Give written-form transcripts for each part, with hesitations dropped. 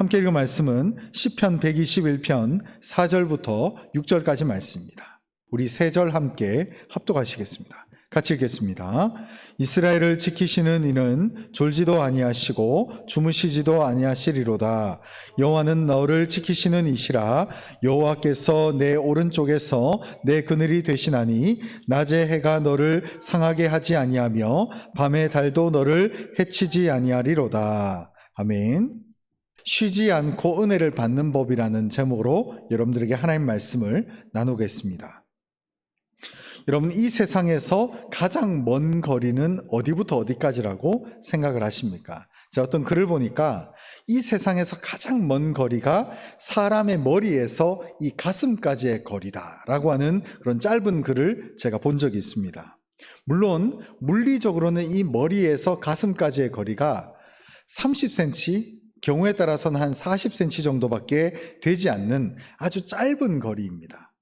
함께 읽은 말씀은 시편 121편 4절부터 6절까지 말씀입니다. 우리 세 절 함께 합독하시겠습니다. 같이 읽겠습니다. 이스라엘을 지키시는 이는 졸지도 아니하시고 주무시지도 아니하시리로다. 여호와는 너를 지키시는 이시라. 여호와께서 내 오른쪽에서 내 그늘이 되시나니 낮에 해가 너를 상하게 하지 아니하며 밤에 달도 너를 해치지 아니하리로다. 아멘. 쉬지 않고 은혜를 받는 법이라는 제목으로 여러분들에게 하나님 말씀을 나누겠습니다. 여러분, 이 세상에서 가장 먼 거리는 어디부터 어디까지라고 생각을 하십니까? 제가 어떤 글을 보니까 이 세상에서 가장 먼 거리가 사람의 머리에서 이 가슴까지의 거리다라고 하는 그런 짧은 글을 제가 본 적이 있습니다. 물론 물리적으로는 이 머리에서 가슴까지의 거리가 30cm, 경우에 따라서는 한 40cm 정도밖에 되지 않는 아주 짧은 거리입니다.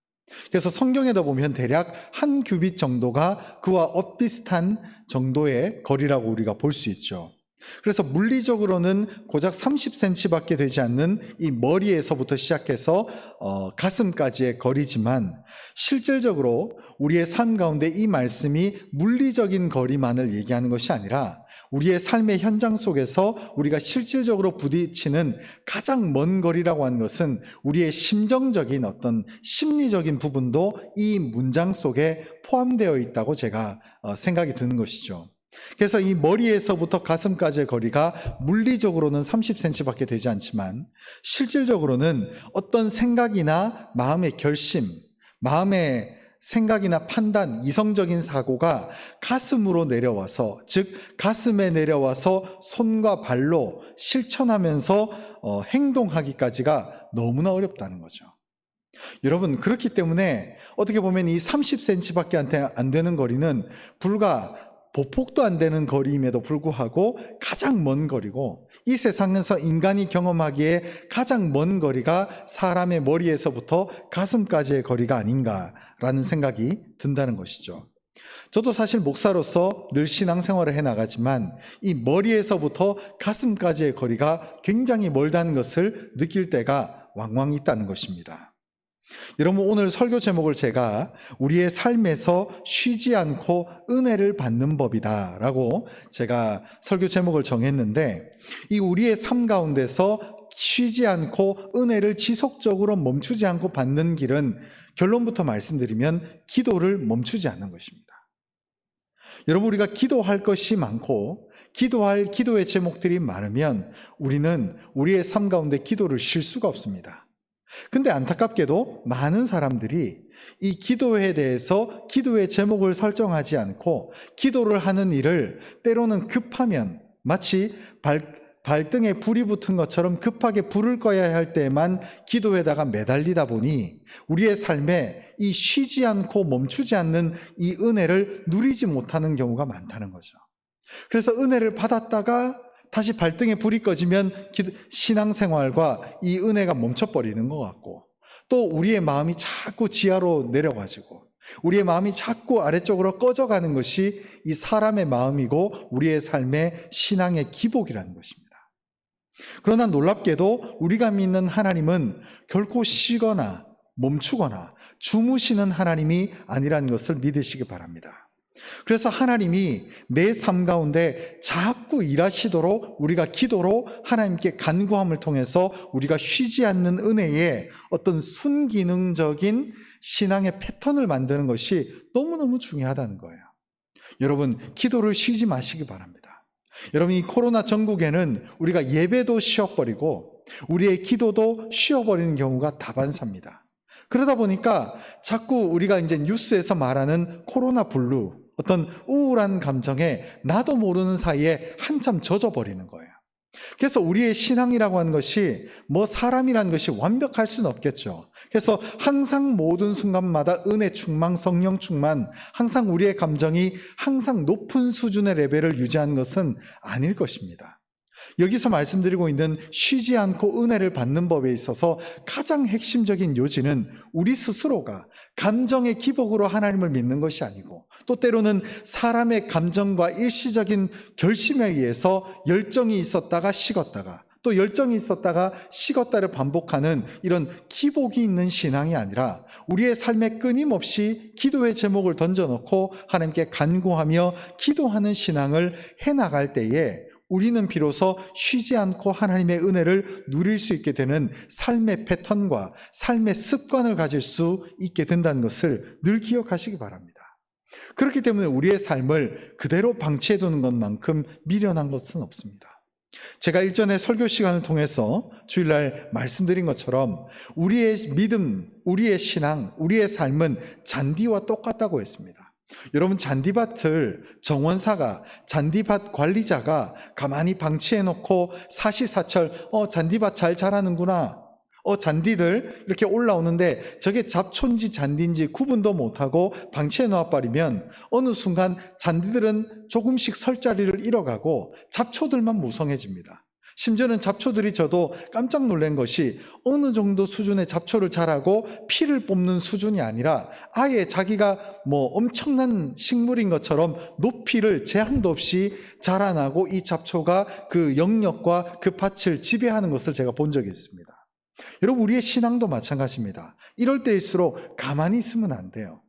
그래서 성경에도 보면 대략 한 규빗 정도가 그와 엇비슷한 정도의 거리라고 우리가 볼 수 있죠. 그래서 물리적으로는 고작 30cm밖에 되지 않는 이 머리에서부터 시작해서 가슴까지의 거리지만 실질적으로 우리의 삶 가운데 이 말씀이 물리적인 거리만을 얘기하는 것이 아니라 우리의 삶의 현장 속에서 우리가 실질적으로 부딪히는 가장 먼 거리라고 하는 것은 우리의 심정적인 어떤 심리적인 부분도 이 문장 속에 포함되어 있다고 제가 생각이 드는 것이죠. 그래서 이 머리에서부터 가슴까지의 거리가 물리적으로는 30cm밖에 되지 않지만 실질적으로는 어떤 생각이나 마음의 결심, 마음의 생각이나 판단, 이성적인 사고가 가슴으로 내려와서, 즉 가슴에 내려와서 손과 발로 실천하면서 행동하기까지가 너무나 어렵다는 거죠. 여러분, 그렇기 때문에 어떻게 보면 이 30cm밖에 안 되는 거리는 불과 보폭도 안 되는 거리임에도 불구하고 가장 먼 거리고, 이 세상에서 인간이 경험하기에 가장 먼 거리가 사람의 머리에서부터 가슴까지의 거리가 아닌가라는 생각이 든다는 것이죠. 저도 사실 목사로서 늘 신앙생활을 해나가지만 이 머리에서부터 가슴까지의 거리가 굉장히 멀다는 것을 느낄 때가 왕왕 있다는 것입니다. 여러분, 오늘 설교 제목을 제가 우리의 삶에서 쉬지 않고 은혜를 받는 법이다 라고 제가 설교 제목을 정했는데, 이 우리의 삶 가운데서 쉬지 않고 은혜를 지속적으로 멈추지 않고 받는 길은 결론부터 말씀드리면 기도를 멈추지 않는 것입니다. 여러분, 우리가 기도할 것이 많고 기도할 기도의 제목들이 많으면 우리는 우리의 삶 가운데 기도를 쉴 수가 없습니다. 근데 안타깝게도 많은 사람들이 이 기도에 대해서 기도의 제목을 설정하지 않고 기도를 하는 일을 때로는 급하면 마치 발등에 불이 붙은 것처럼 급하게 불을 꺼야 할 때에만 기도에다가 매달리다 보니 우리의 삶에 이 쉬지 않고 멈추지 않는 이 은혜를 누리지 못하는 경우가 많다는 거죠. 그래서 은혜를 받았다가 다시 발등에 불이 꺼지면 신앙생활과 이 은혜가 멈춰버리는 것 같고, 또 우리의 마음이 자꾸 지하로 내려가지고 우리의 마음이 자꾸 아래쪽으로 꺼져가는 것이 이 사람의 마음이고 우리의 삶의 신앙의 기복이라는 것입니다. 그러나 놀랍게도 우리가 믿는 하나님은 결코 쉬거나 멈추거나 주무시는 하나님이 아니라는 것을 믿으시기 바랍니다. 그래서 하나님이 내 삶 가운데 자꾸 일하시도록 우리가 기도로 하나님께 간구함을 통해서 우리가 쉬지 않는 은혜의 어떤 순기능적인 신앙의 패턴을 만드는 것이 너무너무 중요하다는 거예요. 여러분, 기도를 쉬지 마시기 바랍니다. 여러분, 이 코로나 전국에는 우리가 예배도 쉬어버리고 우리의 기도도 쉬어버리는 경우가 다반사입니다. 그러다 보니까 자꾸 우리가 이제 뉴스에서 말하는 코로나 블루, 어떤 우울한 감정에 나도 모르는 사이에 한참 젖어버리는 거예요. 그래서 우리의 신앙이라고 하는 것이 사람이라는 것이 완벽할 수는 없겠죠. 그래서 항상 모든 순간마다 은혜 충만, 성령 충만, 항상 우리의 감정이 항상 높은 수준의 레벨을 유지하는 것은 아닐 것입니다. 여기서 말씀드리고 있는 쉬지 않고 은혜를 받는 법에 있어서 가장 핵심적인 요지는 우리 스스로가 감정의 기복으로 하나님을 믿는 것이 아니고, 또 때로는 사람의 감정과 일시적인 결심에 의해서 열정이 있었다가 식었다가 또 열정이 있었다가 식었다를 반복하는 이런 기복이 있는 신앙이 아니라 우리의 삶에 끊임없이 기도의 제목을 던져놓고 하나님께 간구하며 기도하는 신앙을 해나갈 때에 우리는 비로소 쉬지 않고 하나님의 은혜를 누릴 수 있게 되는 삶의 패턴과 삶의 습관을 가질 수 있게 된다는 것을 늘 기억하시기 바랍니다. 그렇기 때문에 우리의 삶을 그대로 방치해 두는 것만큼 미련한 것은 없습니다. 제가 일전에 설교 시간을 통해서 주일날 말씀드린 것처럼 우리의 믿음, 우리의 신앙, 우리의 삶은 잔디와 똑같다고 했습니다. 여러분, 잔디밭을 정원사가, 잔디밭 관리자가 가만히 방치해 놓고 사시사철 잔디밭 잘 자라는구나, 잔디들 이렇게 올라오는데 저게 잡초인지 잔디인지 구분도 못하고 방치해 놓아버리면 어느 순간 잔디들은 조금씩 설 자리를 잃어가고 잡초들만 무성해집니다. 심지어는 잡초들이 저도 깜짝 놀란 것이 어느 정도 수준의 잡초를 자라고 피를 뽑는 수준이 아니라 아예 자기가 엄청난 식물인 것처럼 높이를 제한도 없이 자라나고 이 잡초가 그 영역과 그 밭을 지배하는 것을 제가 본 적이 있습니다. 여러분, 우리의 신앙도 마찬가지입니다. 이럴 때일수록 가만히 있으면 안 돼요.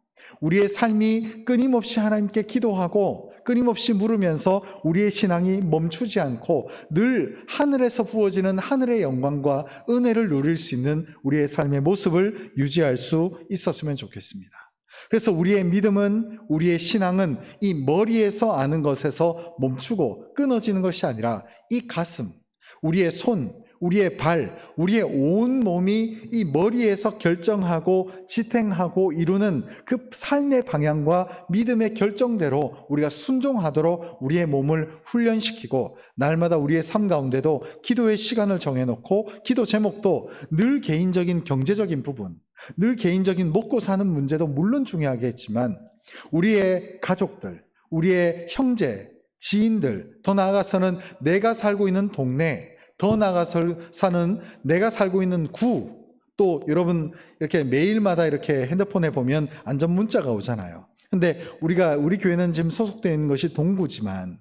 우리의 삶이 끊임없이 하나님께 기도하고 끊임없이 물으면서 우리의 신앙이 멈추지 않고 늘 하늘에서 부어지는 하늘의 영광과 은혜를 누릴 수 있는 우리의 삶의 모습을 유지할 수 있었으면 좋겠습니다. 그래서 우리의 믿음은, 우리의 신앙은 이 머리에서 아는 것에서 멈추고 끊어지는 것이 아니라 이 가슴, 우리의 손, 우리의 발, 우리의 온 몸이 이 머리에서 결정하고 지탱하고 이루는 그 삶의 방향과 믿음의 결정대로 우리가 순종하도록 우리의 몸을 훈련시키고, 날마다 우리의 삶 가운데도 기도의 시간을 정해놓고 기도 제목도 늘 개인적인 경제적인 부분, 늘 개인적인 먹고 사는 문제도 물론 중요하겠지만 우리의 가족들, 우리의 형제, 지인들, 더 나아가서는 내가 살고 있는 동네, 더 나아가서 사는 내가 살고 있는 구, 또 여러분 이렇게 매일마다 이렇게 핸드폰에 보면 안전 문자가 오잖아요. 근데 우리 교회는 지금 소속되어 있는 것이 동구지만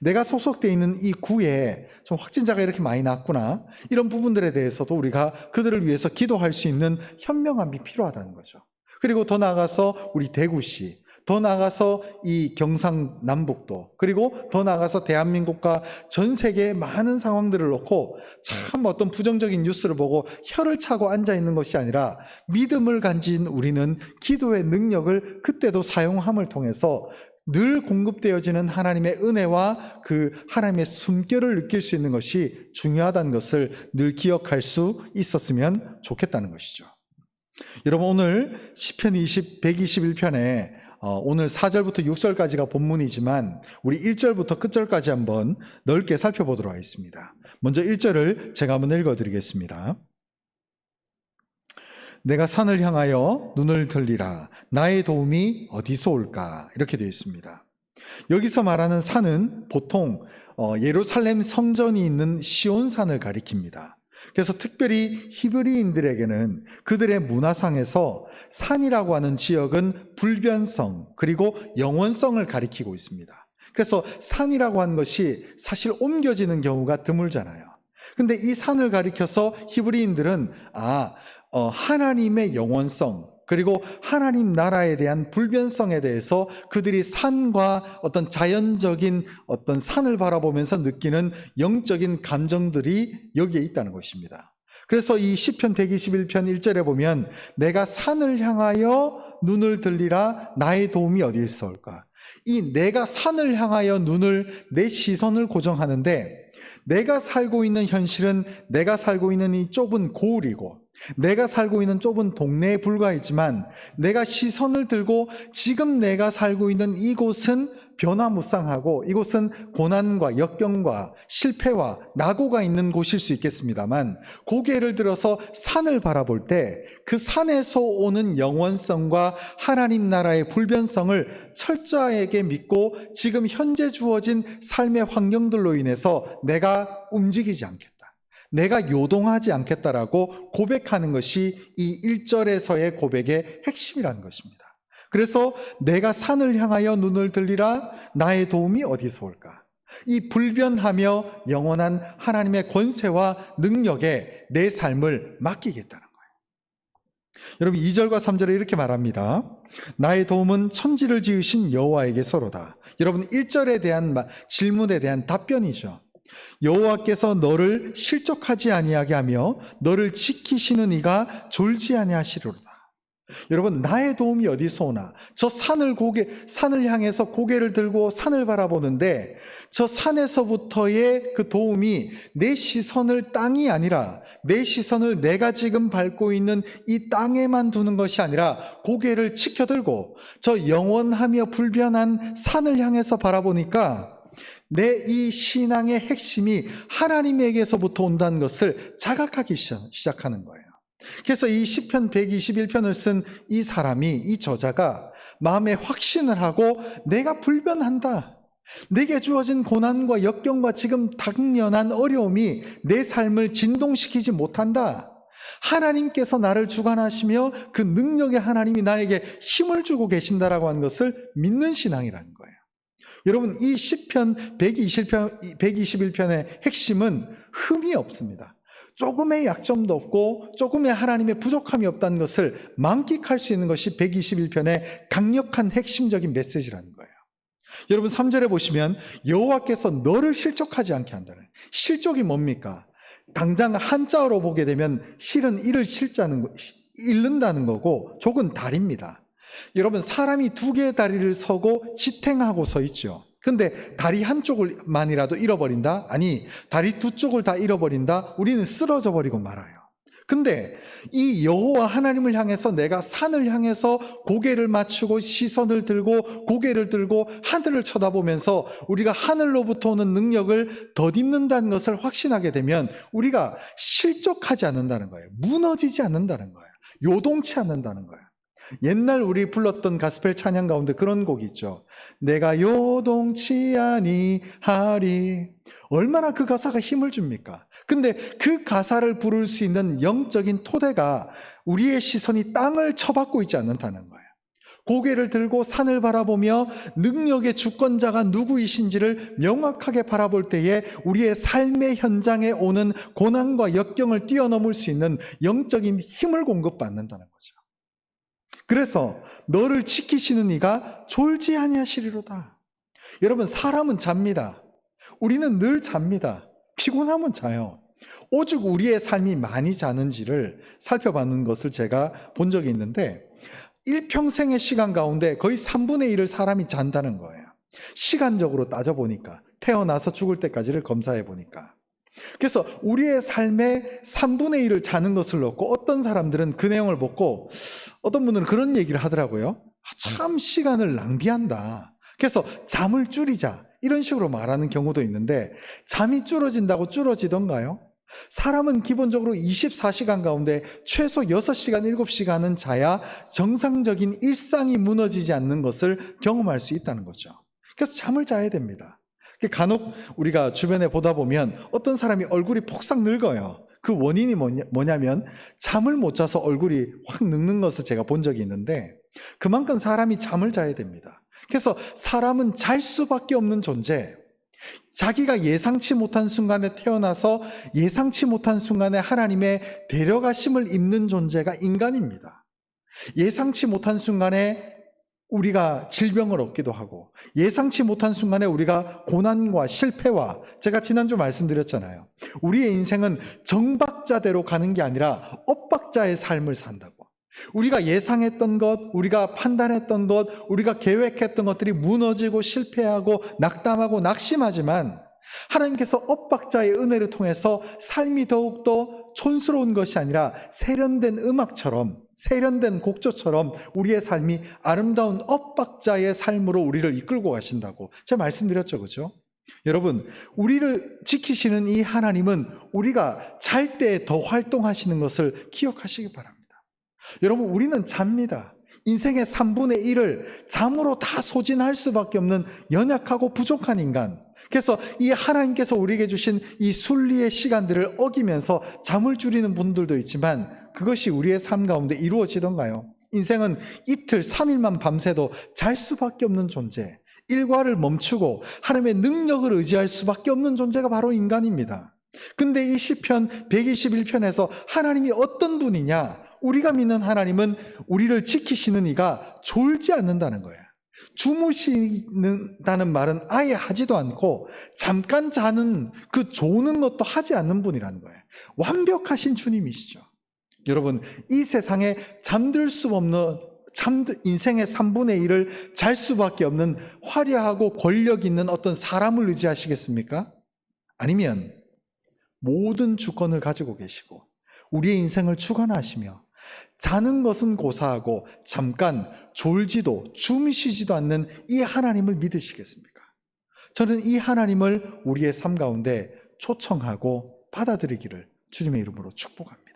내가 소속되어 있는 이 구에 좀 확진자가 이렇게 많이 났구나, 이런 부분들에 대해서도 우리가 그들을 위해서 기도할 수 있는 현명함이 필요하다는 거죠. 그리고 더 나아가서 우리 대구시, 더 나아가서 이 경상남북도, 그리고 더 나아가서 대한민국과 전 세계의 많은 상황들을 놓고 참 어떤 부정적인 뉴스를 보고 혀를 차고 앉아있는 것이 아니라 믿음을 가진 우리는 기도의 능력을 그때도 사용함을 통해서 늘 공급되어지는 하나님의 은혜와 그 하나님의 숨결을 느낄 수 있는 것이 중요하다는 것을 늘 기억할 수 있었으면 좋겠다는 것이죠. 여러분, 오늘 시편 121편에 오늘 4절부터 6절까지가 본문이지만 우리 1절부터 끝절까지 한번 넓게 살펴보도록 하겠습니다. 먼저 1절을 제가 한번 읽어드리겠습니다. 내가 산을 향하여 눈을 들리라. 나의 도움이 어디서 올까? 이렇게 되어 있습니다. 여기서 말하는 산은 보통 예루살렘 성전이 있는 시온산을 가리킵니다. 그래서 특별히 히브리인들에게는 그들의 문화상에서 산이라고 하는 지역은 불변성 그리고 영원성을 가리키고 있습니다. 그래서 산이라고 하는 것이 사실 옮겨지는 경우가 드물잖아요. 근데 이 산을 가리켜서 히브리인들은 하나님의 영원성, 그리고 하나님 나라에 대한 불변성에 대해서 그들이 산과 어떤 자연적인 어떤 산을 바라보면서 느끼는 영적인 감정들이 여기에 있다는 것입니다. 그래서 이 시편 121편 1절에 보면 내가 산을 향하여 눈을 들리라. 나의 도움이 어디서 올까? 이 내가 산을 향하여 내 시선을 고정하는데, 내가 살고 있는 현실은 내가 살고 있는 이 좁은 고을이고 내가 살고 있는 좁은 동네에 불과하지만, 내가 시선을 들고 지금 내가 살고 있는 이곳은 변화무쌍하고 이곳은 고난과 역경과 실패와 낙오가 있는 곳일 수 있겠습니다만, 고개를 들어서 산을 바라볼 때 그 산에서 오는 영원성과 하나님 나라의 불변성을 철저하게 믿고 지금 현재 주어진 삶의 환경들로 인해서 내가 움직이지 않겠다, 내가 요동하지 않겠다라고 고백하는 것이 이 1절에서의 고백의 핵심이라는 것입니다. 그래서 내가 산을 향하여 눈을 들리라. 나의 도움이 어디서 올까? 이 불변하며 영원한 하나님의 권세와 능력에 내 삶을 맡기겠다는 거예요. 여러분 2절과 3절에 이렇게 말합니다. 나의 도움은 천지를 지으신 여호와에게서로다. 여러분 1절에 대한 질문에 대한 답변이죠. 여호와께서 너를 실족하지 아니하게 하며 너를 지키시는 이가 졸지 아니하시리로다. 여러분 나의 도움이 어디서 오나? 저 산을 향해서 고개를 들고 산을 바라보는데 저 산에서부터의 그 도움이 내 시선을 땅이 아니라 내 시선을 내가 지금 밟고 있는 이 땅에만 두는 것이 아니라 고개를 치켜들고 저 영원하며 불변한 산을 향해서 바라보니까 내 이 신앙의 핵심이 하나님에게서부터 온다는 것을 자각하기 시작하는 거예요. 그래서 이 시편 121편을 쓴 이 사람이, 이 저자가 마음에 확신을 하고 내가 불변한다. 내게 주어진 고난과 역경과 지금 당면한 어려움이 내 삶을 진동시키지 못한다. 하나님께서 나를 주관하시며 그 능력의 하나님이 나에게 힘을 주고 계신다라고 하는 것을 믿는 신앙이라는 거예요. 여러분 이 시편 121편의 핵심은 흠이 없습니다. 조금의 약점도 없고 조금의 하나님의 부족함이 없다는 것을 만끽할 수 있는 것이 121편의 강력한 핵심적인 메시지라는 거예요. 여러분 3절에 보시면 여호와께서 너를 실족하지 않게 한다는, 실족이 뭡니까? 당장 한자어로 보게 되면 실은 이를 잃는다는 거고 족은 다리입니다. 여러분 사람이 두 개의 다리를 서고 지탱하고 서 있죠. 근데 다리 한쪽만이라도 잃어버린다? 아니, 다리 두 쪽을 다 잃어버린다? 우리는 쓰러져 버리고 말아요. 근데 이 여호와 하나님을 향해서 내가 산을 향해서 고개를 맞추고 시선을 들고 고개를 들고 하늘을 쳐다보면서 우리가 하늘로부터 오는 능력을 덧입는다는 것을 확신하게 되면 우리가 실족하지 않는다는 거예요. 무너지지 않는다는 거예요. 요동치 않는다는 거예요. 옛날 우리 불렀던 가스펠 찬양 가운데 그런 곡이 있죠. 내가 요동치 아니하리. 얼마나 그 가사가 힘을 줍니까? 근데 그 가사를 부를 수 있는 영적인 토대가 우리의 시선이 땅을 쳐박고 있지 않는다는 거예요. 고개를 들고 산을 바라보며 능력의 주권자가 누구이신지를 명확하게 바라볼 때에 우리의 삶의 현장에 오는 고난과 역경을 뛰어넘을 수 있는 영적인 힘을 공급받는다는 거죠. 그래서 너를 지키시는 이가 졸지 아니하시리로다. 여러분 사람은 잡니다. 우리는 늘 잡니다. 피곤하면 자요. 오직 우리의 삶이 많이 자는지를 살펴보는 것을 제가 본 적이 있는데 일평생의 시간 가운데 거의 3분의 1을 사람이 잔다는 거예요. 시간적으로 따져보니까 태어나서 죽을 때까지를 검사해 보니까. 그래서 우리의 삶의 3분의 1을 자는 것을 놓고 어떤 사람들은 그 내용을 보고 어떤 분들은 그런 얘기를 하더라고요. 참 시간을 낭비한다. 그래서 잠을 줄이자 이런 식으로 말하는 경우도 있는데 잠이 줄어진다고 줄어지던가요? 사람은 기본적으로 24시간 가운데 최소 6시간, 7시간은 자야 정상적인 일상이 무너지지 않는 것을 경험할 수 있다는 거죠. 그래서 잠을 자야 됩니다. 간혹 우리가 주변에 보다 보면 어떤 사람이 얼굴이 폭삭 늙어요. 그 원인이 뭐냐면 잠을 못 자서 얼굴이 확 늙는 것을 제가 본 적이 있는데 그만큼 사람이 잠을 자야 됩니다. 그래서 사람은 잘 수밖에 없는 존재, 자기가 예상치 못한 순간에 태어나서 예상치 못한 순간에 하나님의 데려가심을 입는 존재가 인간입니다. 예상치 못한 순간에 우리가 질병을 얻기도 하고 예상치 못한 순간에 우리가 고난과 실패와 제가 지난주 말씀드렸잖아요. 우리의 인생은 정박자대로 가는 게 아니라 엇박자의 삶을 산다고. 우리가 예상했던 것, 우리가 판단했던 것, 우리가 계획했던 것들이 무너지고 실패하고 낙담하고 낙심하지만 하나님께서 엇박자의 은혜를 통해서 삶이 더욱더 촌스러운 것이 아니라 세련된 음악처럼, 세련된 곡조처럼 우리의 삶이 아름다운 엇박자의 삶으로 우리를 이끌고 가신다고 제가 말씀드렸죠, 그죠? 여러분, 우리를 지키시는 이 하나님은 우리가 잘 때 더 활동하시는 것을 기억하시기 바랍니다. 여러분, 우리는 잡니다. 인생의 3분의 1을 잠으로 다 소진할 수밖에 없는 연약하고 부족한 인간. 그래서 이 하나님께서 우리에게 주신 이 순리의 시간들을 어기면서 잠을 줄이는 분들도 있지만 그것이 우리의 삶 가운데 이루어지던가요? 인생은 이틀, 3일만 밤새도 잘 수밖에 없는 존재. 일과를 멈추고 하나님의 능력을 의지할 수밖에 없는 존재가 바로 인간입니다. 근데 이 시편 121편에서 하나님이 어떤 분이냐? 우리가 믿는 하나님은 우리를 지키시는 이가 졸지 않는다는 거예요. 주무시는다는 말은 아예 하지도 않고 잠깐 자는 그 조는 것도 하지 않는 분이라는 거예요. 완벽하신 주님이시죠. 여러분, 이 세상에 잠들 수 없는 인생의 3분의 1을 잘 수밖에 없는 화려하고 권력 있는 어떤 사람을 의지하시겠습니까? 아니면 모든 주권을 가지고 계시고 우리의 인생을 주관하시며 자는 것은 고사하고 잠깐 졸지도 주무시지도 않는 이 하나님을 믿으시겠습니까? 저는 이 하나님을 우리의 삶 가운데 초청하고 받아들이기를 주님의 이름으로 축복합니다.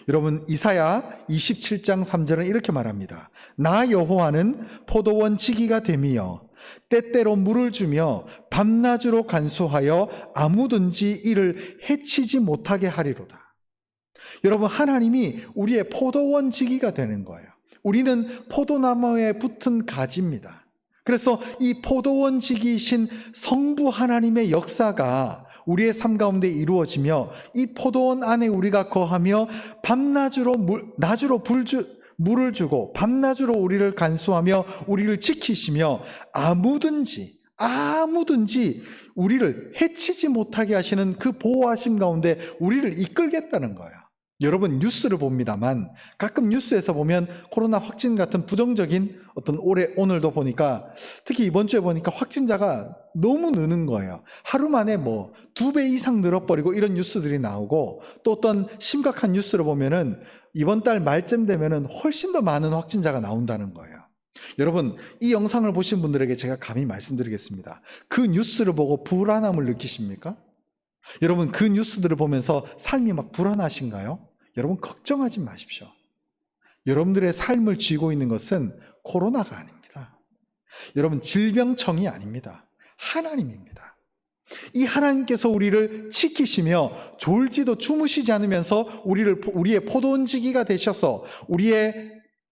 여러분, 이사야 27장 3절은 이렇게 말합니다. 나 여호와는 포도원 지기가 됨이여 때때로 물을 주며 밤낮으로 간수하여 아무든지 이를 해치지 못하게 하리로다. 여러분, 하나님이 우리의 포도원 지기가 되는 거예요. 우리는 포도나무에 붙은 가지입니다. 그래서 이 포도원 지기이신 성부 하나님의 역사가 우리의 삶 가운데 이루어지며 이 포도원 안에 우리가 거하며 밤낮으로 물을 주고 밤낮으로 우리를 간수하며 우리를 지키시며 아무든지 우리를 해치지 못하게 하시는 그 보호하심 가운데 우리를 이끌겠다는 거예요. 여러분, 뉴스를 봅니다만 가끔 뉴스에서 보면 코로나 확진 같은 부정적인 어떤 오늘도 보니까, 특히 이번 주에 보니까 확진자가 너무 느는 거예요. 하루 만에 2배 이상 늘어버리고 이런 뉴스들이 나오고, 또 어떤 심각한 뉴스를 보면은 이번 달 말쯤 되면은 훨씬 더 많은 확진자가 나온다는 거예요. 여러분, 이 영상을 보신 분들에게 제가 감히 말씀드리겠습니다. 그 뉴스를 보고 불안함을 느끼십니까? 여러분, 그 뉴스들을 보면서 삶이 막 불안하신가요? 여러분, 걱정하지 마십시오. 여러분들의 삶을 쥐고 있는 것은 코로나가 아닙니다. 여러분, 질병청이 아닙니다. 하나님입니다. 이 하나님께서 우리를 지키시며 졸지도 주무시지 않으면서 우리의 포도원지기가 되셔서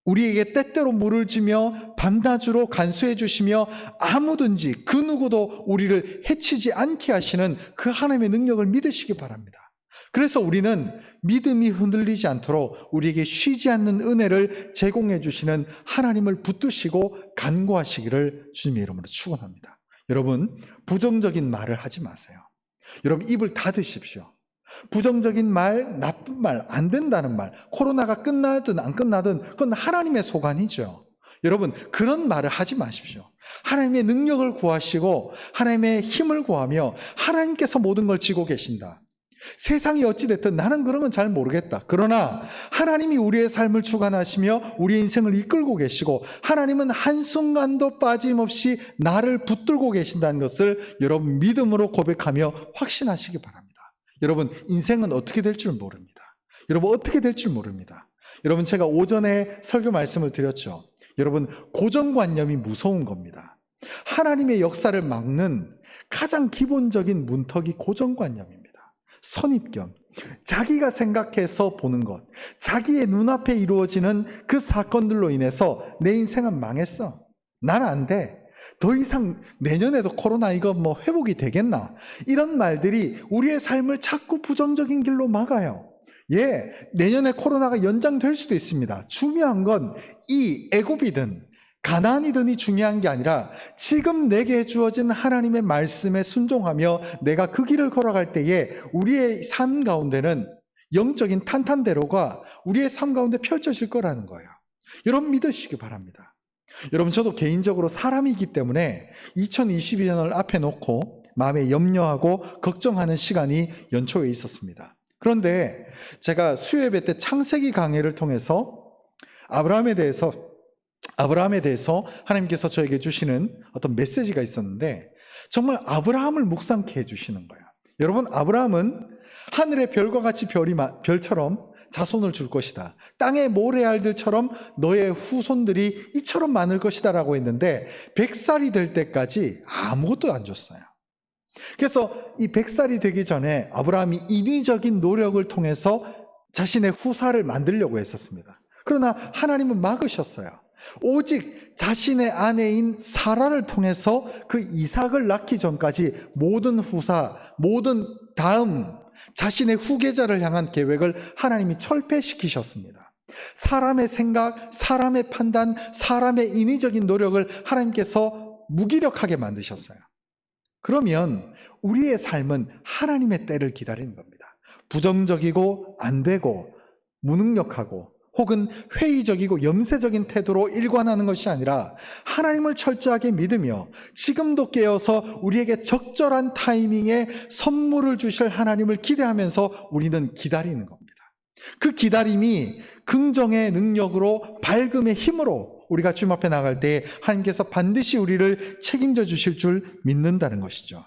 우리에게 때때로 물을 주며 밤낮으로 간수해 주시며 아무든지 그 누구도 우리를 해치지 않게 하시는 그 하나님의 능력을 믿으시기 바랍니다. 그래서 우리는 믿음이 흔들리지 않도록 우리에게 쉬지 않는 은혜를 제공해 주시는 하나님을 붙드시고 간구하시기를 주님의 이름으로 축원합니다. 여러분, 부정적인 말을 하지 마세요. 여러분, 입을 닫으십시오. 부정적인 말, 나쁜 말, 안 된다는 말, 코로나가 끝나든 안 끝나든 그건 하나님의 소관이죠. 여러분, 그런 말을 하지 마십시오. 하나님의 능력을 구하시고 하나님의 힘을 구하며 하나님께서 모든 걸 쥐고 계신다. 세상이 어찌됐든 나는 그런 건 잘 모르겠다. 그러나 하나님이 우리의 삶을 주관하시며 우리의 인생을 이끌고 계시고 하나님은 한순간도 빠짐없이 나를 붙들고 계신다는 것을 여러분 믿음으로 고백하며 확신하시기 바랍니다. 여러분, 인생은 어떻게 될 줄 모릅니다. 여러분, 어떻게 될 줄 모릅니다. 여러분, 제가 오전에 설교 말씀을 드렸죠. 여러분, 고정관념이 무서운 겁니다. 하나님의 역사를 막는 가장 기본적인 문턱이 고정관념입니다. 선입견, 자기가 생각해서 보는 것, 자기의 눈앞에 이루어지는 그 사건들로 인해서 내 인생은 망했어. 난 안 돼. 더 이상 내년에도 코로나 이거 회복이 되겠나? 이런 말들이 우리의 삶을 자꾸 부정적인 길로 막아요. 내년에 코로나가 연장될 수도 있습니다. 중요한 건 이 애굽이든 가나안이든이 중요한 게 아니라 지금 내게 주어진 하나님의 말씀에 순종하며 내가 그 길을 걸어갈 때에 우리의 삶 가운데는 영적인 탄탄대로가 우리의 삶 가운데 펼쳐질 거라는 거예요. 여러분, 믿으시기 바랍니다. 여러분, 저도 개인적으로 사람이기 때문에 2022년을 앞에 놓고 마음에 염려하고 걱정하는 시간이 연초에 있었습니다. 그런데 제가 수요예배 때 창세기 강해를 통해서 아브라함에 대해서 하나님께서 저에게 주시는 어떤 메시지가 있었는데 정말 아브라함을 묵상케 해주시는 거예요. 여러분, 아브라함은 하늘의 별과 같이 별처럼 자손을 줄 것이다. 땅의 모래알들처럼 너의 후손들이 이처럼 많을 것이다 라고 했는데 100살이 될 때까지 아무것도 안 줬어요. 그래서 이 100살이 되기 전에 아브라함이 인위적인 노력을 통해서 자신의 후사를 만들려고 했었습니다. 그러나 하나님은 막으셨어요. 오직 자신의 아내인 사라를 통해서 그 이삭을 낳기 전까지 모든 후사, 모든 다음 자신의 후계자를 향한 계획을 하나님이 철폐시키셨습니다. 사람의 생각, 사람의 판단, 사람의 인위적인 노력을 하나님께서 무기력하게 만드셨어요. 그러면 우리의 삶은 하나님의 때를 기다리는 겁니다. 부정적이고 안 되고 무능력하고 혹은 회의적이고 염세적인 태도로 일관하는 것이 아니라 하나님을 철저하게 믿으며 지금도 깨어서 우리에게 적절한 타이밍에 선물을 주실 하나님을 기대하면서 우리는 기다리는 겁니다. 그 기다림이 긍정의 능력으로 밝음의 힘으로 우리가 주님 앞에 나갈 때 하나님께서 반드시 우리를 책임져 주실 줄 믿는다는 것이죠.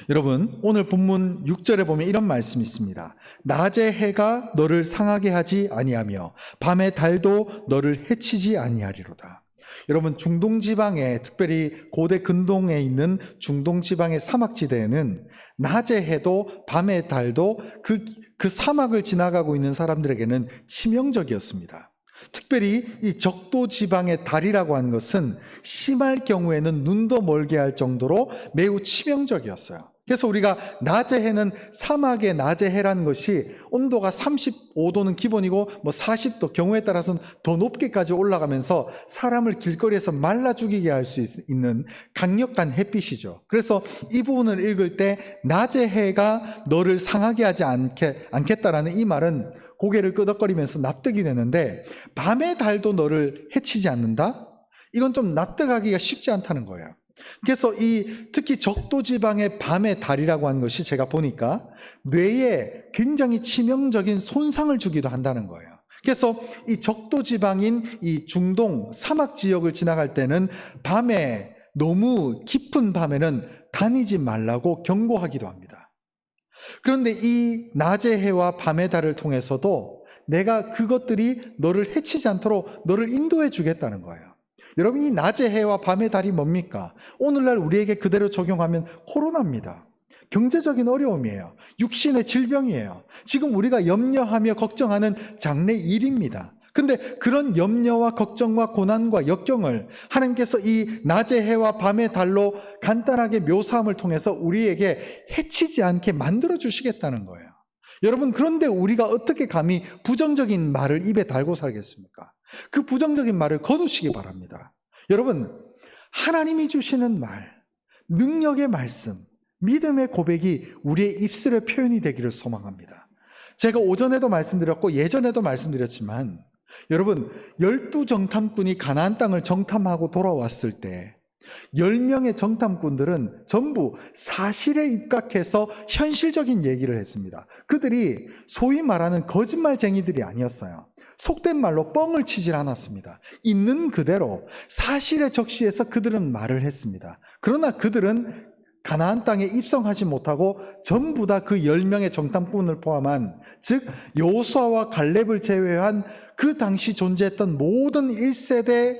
여러분, 오늘 본문 6절에 보면 이런 말씀이 있습니다. 낮의 해가 너를 상하게 하지 아니하며 밤의 달도 너를 해치지 아니하리로다. 여러분, 중동 지방에, 특별히 고대 근동에 있는 중동 지방의 사막지대에는 낮의 해도 밤의 달도 그 사막을 지나가고 있는 사람들에게는 치명적이었습니다. 특별히 이 적도 지방의 달이라고 하는 것은 심할 경우에는 눈도 멀게 할 정도로 매우 치명적이었어요. 그래서 우리가 낮의 해는 사막의 낮의 해라는 것이 온도가 35도는 기본이고 40도, 경우에 따라서는 더 높게까지 올라가면서 사람을 길거리에서 말라 죽이게 할 수 있는 강력한 햇빛이죠. 그래서 이 부분을 읽을 때 낮의 해가 너를 상하게 하지 않겠다라는 이 말은 고개를 끄덕거리면서 납득이 되는데, 밤의 달도 너를 해치지 않는다? 이건 좀 납득하기가 쉽지 않다는 거예요. 그래서 특히 적도 지방의 밤의 달이라고 하는 것이 제가 보니까 뇌에 굉장히 치명적인 손상을 주기도 한다는 거예요. 그래서 이 적도 지방인 이 중동 사막 지역을 지나갈 때는 밤에, 너무 깊은 밤에는 다니지 말라고 경고하기도 합니다. 그런데 이 낮의 해와 밤의 달을 통해서도 내가 그것들이 너를 해치지 않도록 너를 인도해 주겠다는 거예요. 여러분, 이 낮의 해와 밤의 달이 뭡니까? 오늘날 우리에게 그대로 적용하면 코로나입니다. 경제적인 어려움이에요. 육신의 질병이에요. 지금 우리가 염려하며 걱정하는 장래 일입니다. 근데 그런 염려와 걱정과 고난과 역경을 하나님께서 이 낮의 해와 밤의 달로 간단하게 묘사함을 통해서 우리에게 해치지 않게 만들어 주시겠다는 거예요. 여러분, 그런데 우리가 어떻게 감히 부정적인 말을 입에 달고 살겠습니까? 그 부정적인 말을 거두시기 바랍니다. 여러분, 하나님이 주시는 말, 능력의 말씀, 믿음의 고백이 우리의 입술의 표현이 되기를 소망합니다. 제가 오전에도 말씀드렸고 예전에도 말씀드렸지만, 여러분, 12정탐꾼이 가나안 땅을 정탐하고 돌아왔을 때 10명의 정탐꾼들은 전부 사실에 입각해서 현실적인 얘기를 했습니다. 그들이 소위 말하는 거짓말쟁이들이 아니었어요. 속된 말로 뻥을 치질 않았습니다. 있는 그대로 사실에 적시해서 그들은 말을 했습니다. 그러나 그들은 가나안 땅에 입성하지 못하고 전부 다 그 10명의 정탐꾼을 포함한, 즉 여호수아와 갈렙을 제외한 그 당시 존재했던 모든 1세대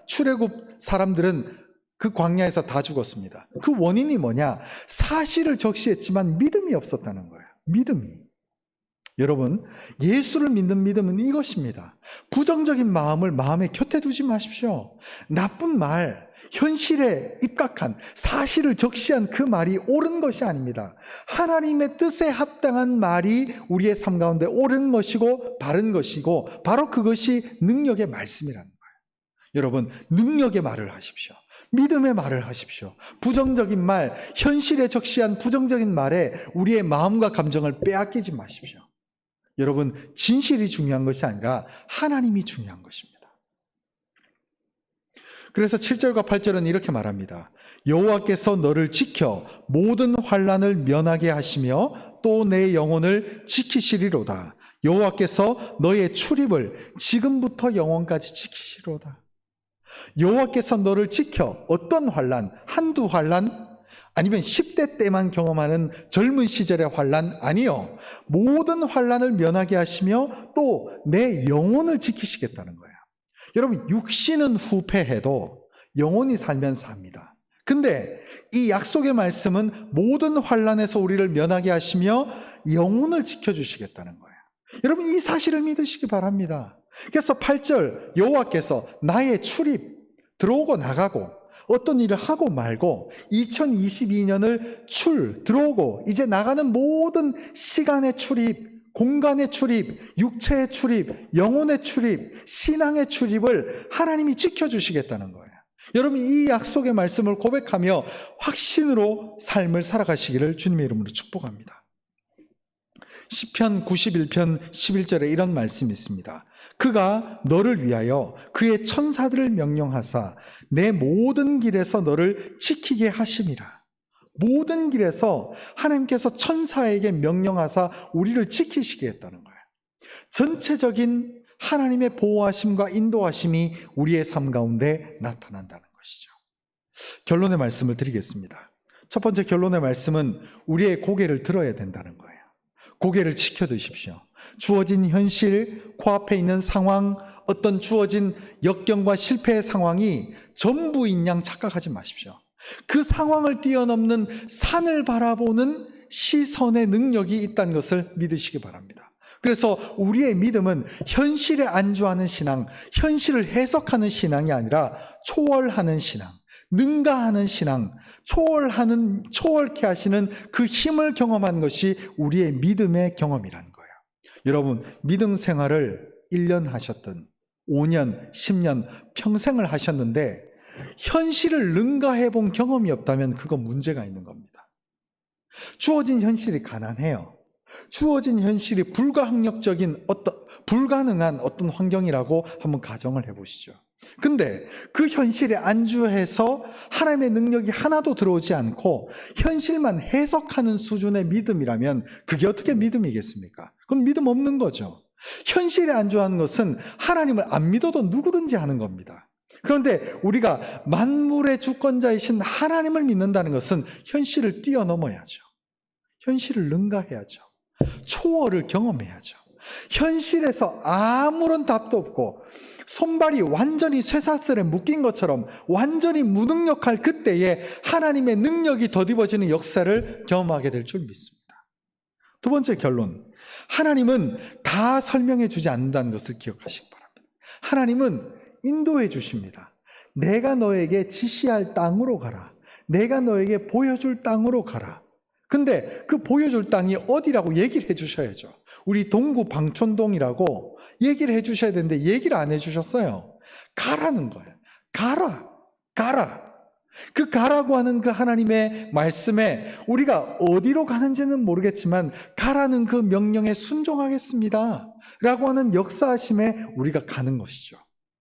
출애굽 사람들은 그 광야에서 다 죽었습니다. 그 원인이 뭐냐? 사실을 적시했지만 믿음이 없었다는 거예요. 믿음이. 여러분, 예수를 믿는 믿음은 이것입니다. 부정적인 마음을 마음에 곁에 두지 마십시오. 나쁜 말, 현실에 입각한 사실을 적시한 그 말이 옳은 것이 아닙니다. 하나님의 뜻에 합당한 말이 우리의 삶 가운데 옳은 것이고 바른 것이고, 바로 그것이 능력의 말씀이라는 거예요. 여러분, 능력의 말을 하십시오. 믿음의 말을 하십시오. 부정적인 말, 현실에 적시한 부정적인 말에 우리의 마음과 감정을 빼앗기지 마십시오. 여러분, 진실이 중요한 것이 아니라 하나님이 중요한 것입니다. 그래서 7절과 8절은 이렇게 말합니다. 여호와께서 너를 지켜 모든 환난을 면하게 하시며 또 내 영혼을 지키시리로다. 여호와께서 너의 출입을 지금부터 영원까지 지키시리로다. 여호와께서 너를 지켜. 어떤 환난? 한두 환난? 아니면 10대 때만 경험하는 젊은 시절의 환난? 아니요. 모든 환난을 면하게 하시며 또 내 영혼을 지키시겠다는 거예요. 여러분, 육신은 후패해도 영혼이 살면 삽니다. 근데 이 약속의 말씀은 모든 환난에서 우리를 면하게 하시며 영혼을 지켜주시겠다는 거예요. 여러분, 이 사실을 믿으시기 바랍니다. 그래서 8절 여호와께서 나의 출입, 들어오고 나가고 어떤 일을 하고 말고 2022년을 들어오고 이제 나가는 모든 시간의 출입, 공간의 출입, 육체의 출입, 영혼의 출입, 신앙의 출입을 하나님이 지켜주시겠다는 거예요. 여러분, 이 약속의 말씀을 고백하며 확신으로 삶을 살아가시기를 주님의 이름으로 축복합니다. 시편 91편 11절에 이런 말씀이 있습니다. 그가 너를 위하여 그의 천사들을 명령하사 내 모든 길에서 너를 지키게 하심이라. 모든 길에서 하나님께서 천사에게 명령하사 우리를 지키시겠다는 거예요. 전체적인 하나님의 보호하심과 인도하심이 우리의 삶 가운데 나타난다는 것이죠. 결론의 말씀을 드리겠습니다. 첫 번째 결론의 말씀은 우리의 고개를 들어야 된다는 거예요. 고개를 지켜두십시오. 주어진 현실, 코앞에 있는 상황, 어떤 주어진 역경과 실패의 상황이 전부인 양 착각하지 마십시오. 그 상황을 뛰어넘는 산을 바라보는 시선의 능력이 있다는 것을 믿으시기 바랍니다. 그래서 우리의 믿음은 현실에 안주하는 신앙, 현실을 해석하는 신앙이 아니라 초월하는 신앙, 능가하는 신앙, 초월케 하시는 그 힘을 경험한 것이 우리의 믿음의 경험이라는 거예요. 여러분, 믿음 생활을 1년 하셨든 5년, 10년, 평생을 하셨는데 현실을 능가해 본 경험이 없다면 그건 문제가 있는 겁니다. 주어진 현실이 가난해요. 주어진 현실이 불가능한 어떤 환경이라고 한번 가정을 해보시죠. 근데 그 현실에 안주해서 하나님의 능력이 하나도 들어오지 않고 현실만 해석하는 수준의 믿음이라면 그게 어떻게 믿음이겠습니까? 그건 믿음 없는 거죠. 현실에 안주하는 것은 하나님을 안 믿어도 누구든지 하는 겁니다. 그런데 우리가 만물의 주권자이신 하나님을 믿는다는 것은 현실을 뛰어넘어야죠. 현실을 능가해야죠. 초월을 경험해야죠. 현실에서 아무런 답도 없고 손발이 완전히 쇠사슬에 묶인 것처럼 완전히 무능력할 그때에 하나님의 능력이 덧입어지는 역사를 경험하게 될 줄 믿습니다. 두 번째 결론, 하나님은 다 설명해 주지 않는다는 것을 기억하시기 바랍니다. 하나님은 인도해 주십니다. 내가 너에게 지시할 땅으로 가라. 내가 너에게 보여줄 땅으로 가라. 근데 그 보여줄 땅이 어디라고 얘기를 해 주셔야죠. 우리 동구 방촌동이라고 얘기를 해 주셔야 되는데 얘기를 안 해 주셨어요. 가라는 거예요. 가라. 그 가라고 하는 그 하나님의 말씀에 우리가 어디로 가는지는 모르겠지만 가라는 그 명령에 순종하겠습니다 라고 하는 역사하심에 우리가 가는 것이죠.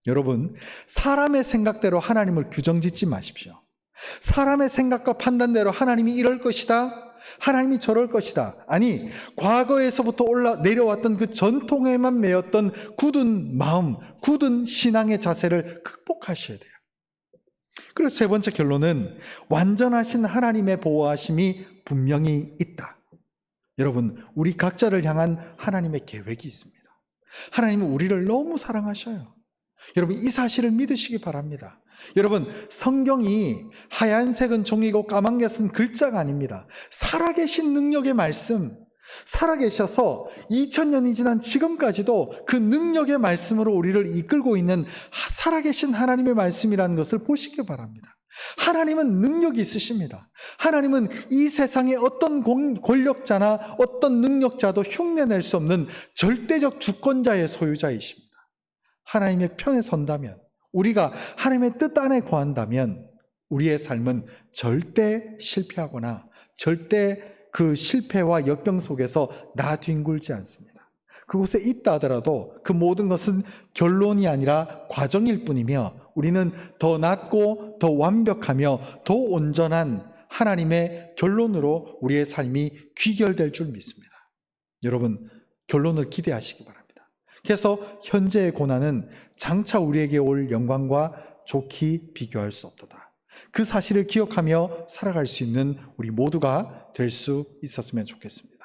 여러분, 사람의 생각대로 하나님을 규정짓지 마십시오. 사람의 생각과 판단대로 하나님이 이럴 것이다, 하나님이 저럴 것이다. 아니, 과거에서부터 내려왔던 그 전통에만 매였던 굳은 마음, 굳은 신앙의 자세를 극복하셔야 돼요. 그래서 세 번째 결론은 완전하신 하나님의 보호하심이 분명히 있다. 여러분, 우리 각자를 향한 하나님의 계획이 있습니다. 하나님은 우리를 너무 사랑하셔요. 여러분, 이 사실을 믿으시기 바랍니다. 여러분, 성경이 하얀색은 종이고 까만 것은 글자가 아닙니다. 살아계신 능력의 말씀, 살아계셔서 2000년이 지난 지금까지도 그 능력의 말씀으로 우리를 이끌고 있는 살아계신 하나님의 말씀이라는 것을 보시기 바랍니다. 하나님은 능력이 있으십니다. 하나님은 이 세상의 어떤 권력자나 어떤 능력자도 흉내낼 수 없는 절대적 주권자의 소유자이십니다. 하나님의 편에 선다면, 우리가 하나님의 뜻 안에 거한다면 우리의 삶은 절대 실패하거나 절대 그 실패와 역경 속에서 나뒹굴지 않습니다. 그곳에 있다 하더라도 그 모든 것은 결론이 아니라 과정일 뿐이며 우리는 더 낫고 더 완벽하며 더 온전한 하나님의 결론으로 우리의 삶이 귀결될 줄 믿습니다. 여러분, 결론을 기대하시기 바랍니다. 그래서 현재의 고난은 장차 우리에게 올 영광과 좋게 비교할 수 없도다. 그 사실을 기억하며 살아갈 수 있는 우리 모두가 될 수 있었으면 좋겠습니다.